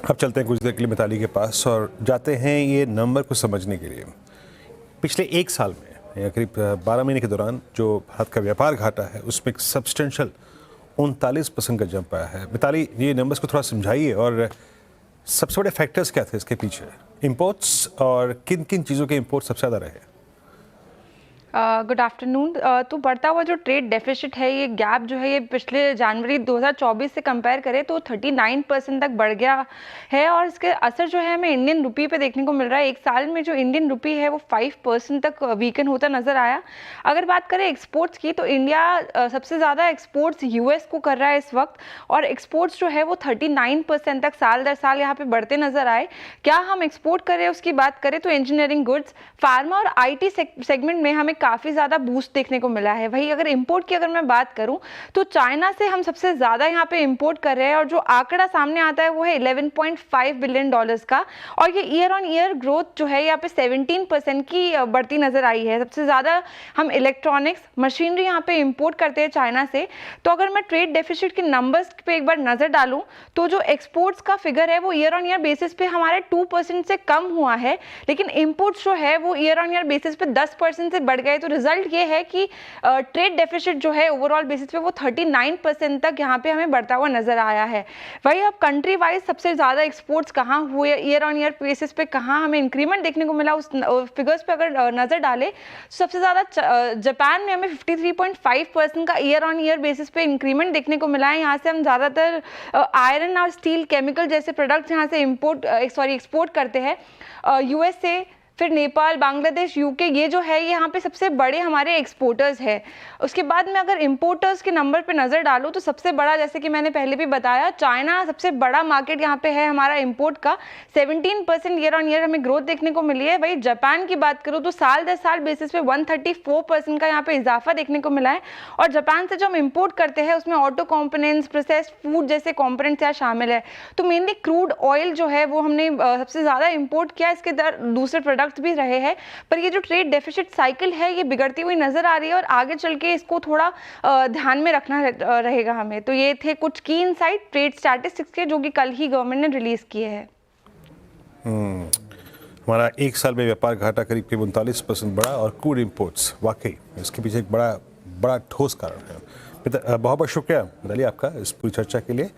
अब चलते हैं कुछ देर के लिए मिताली के पास और जाते हैं ये नंबर को समझने के लिए। पिछले एक साल में या करीब 12 महीने के दौरान जो भारत का व्यापार घाटा है उसमें एक सब्सटेंशियल 39% का जंप आया है। मिताली, ये नंबर्स को थोड़ा समझाइए और सबसे बड़े फैक्टर्स क्या थे इसके पीछे, इंपोर्ट्स और किन किन चीज़ों के इंपोर्ट सबसे ज़्यादा रहे? Good afternoon. तो बढ़ता हुआ जो ट्रेड डेफिसिट है, ये गैप जो है ये पिछले जनवरी 2024 से कंपेयर करें तो 39% तक बढ़ गया है और इसके असर जो है हमें इंडियन रुपी पे देखने को मिल रहा है। एक साल में जो इंडियन रुपी है वो 5% तक वीकन होता नजर आया। अगर बात करें एक्सपोर्ट्स की तो इंडिया सबसे ज़्यादा एक्सपोर्ट्स यूएस को कर रहा है इस वक्त और एक्सपोर्ट्स जो है वो 39% तक साल दर साल यहाँ पे बढ़ते नजर आए। क्या हम एक्सपोर्ट कर रहे हैं उसकी बात करें तो इंजीनियरिंग गुड्स, फार्मा और आईटी सेगमेंट में हमें काफ़ी ज़्यादा बूस्ट देखने को मिला है। वही अगर इंपोर्ट की मैं बात करूं तो चाइना से हम सबसे ज़्यादा यहाँ पे इंपोर्ट कर रहे हैं और जो आंकड़ा सामने आता है वो है $11.5 बिलियन का और ये ईयर ऑन ईयर ग्रोथ जो है यहाँ पे 17% की बढ़ती नज़र आई है। सबसे ज़्यादा हम इलेक्ट्रॉनिक्स मशीनरी यहाँ पे इंपोर्ट करते हैं चाइना से। तो अगर मैं ट्रेड डेफिसिट के नंबर्स पे एक बार नज़र डालूं तो जो एक्सपोर्ट्स का फिगर है वो ईयर ऑन ईयर बेसिस पे हमारे 2% से कम हुआ है, लेकिन इंपोर्ट्स जो है वो ईयर ऑन ईयर बेसिस पे 10% से बढ़ गए। तो रिजल्ट ये है कि ट्रेड डेफिसिट जो है ओवरऑल बेसिस पे वो 39% तक यहाँ पे हमें बढ़ता हुआ नजर आया है। वही अब कंट्री वाइज सबसे ज़्यादा एक्सपोर्ट्स कहाँ हुए, ईयर ऑन ईयर बेसिस पे कहाँ हमें इंक्रीमेंट देखने को मिला, उस फिगर्स पे अगर नज़र डाले तो सबसे ज़्यादा जापान में हमें 53.5% का ईयर ऑन ईयर बेसिस पे इंक्रीमेंट देखने को मिला है। यहाँ से हम ज़्यादातर आयरन और स्टील केमिकल जैसे प्रोडक्ट्स यहाँ से एक्सपोर्ट करते हैं। यूएसए, फिर नेपाल, बांग्लादेश, यूके, ये जो है ये यहाँ पे सबसे बड़े हमारे एक्सपोर्टर्स हैं। उसके बाद में अगर इंपोर्टर्स के नंबर पे नज़र डालूँ तो सबसे बड़ा, जैसे कि मैंने पहले भी बताया, चाइना सबसे बड़ा मार्केट यहाँ पे है हमारा इंपोर्ट का। 17% ईयर ऑन ईयर हमें ग्रोथ देखने को मिली है। वही जापान की बात करूँ तो साल दर साल बेसिस पे 134% का यहाँ पे इजाफा देखने को मिला है और जापान से जो हम इम्पोर्ट करते हैं उसमें ऑटो कॉम्पोनेंट्स, प्रोसेस्ड फूड जैसे कॉम्पोनेंट्स यहाँ शामिल है। तो मेनली क्रूड ऑयल जो है वो हमने सबसे ज़्यादा इम्पोर्ट किया, इसके दूसरे प्रोडक्ट भी रहे हैं। पर ये जो ट्रेड डेफिसिट साइकिल है ये बिगड़ती हुई नजर आ रही है और आगे चल के इसको थोड़ा ध्यान में रखना रहेगा हमें। तो ये थे कुछ की इनसाइट ट्रेड स्टैटिस्टिक्स के जो कि कल ही गवर्नमेंट ने रिलीज किए हैं। हमारा एक साल में व्यापार घाटा करीब 39% बढ़ा और क्रूड इंपोर्ट्स वाकई इसके पीछे एक बड़ा ठोस कारण है। बहुत बहुत शुक्रिया मिताली आपका इस पूरी चर्चा के लिए।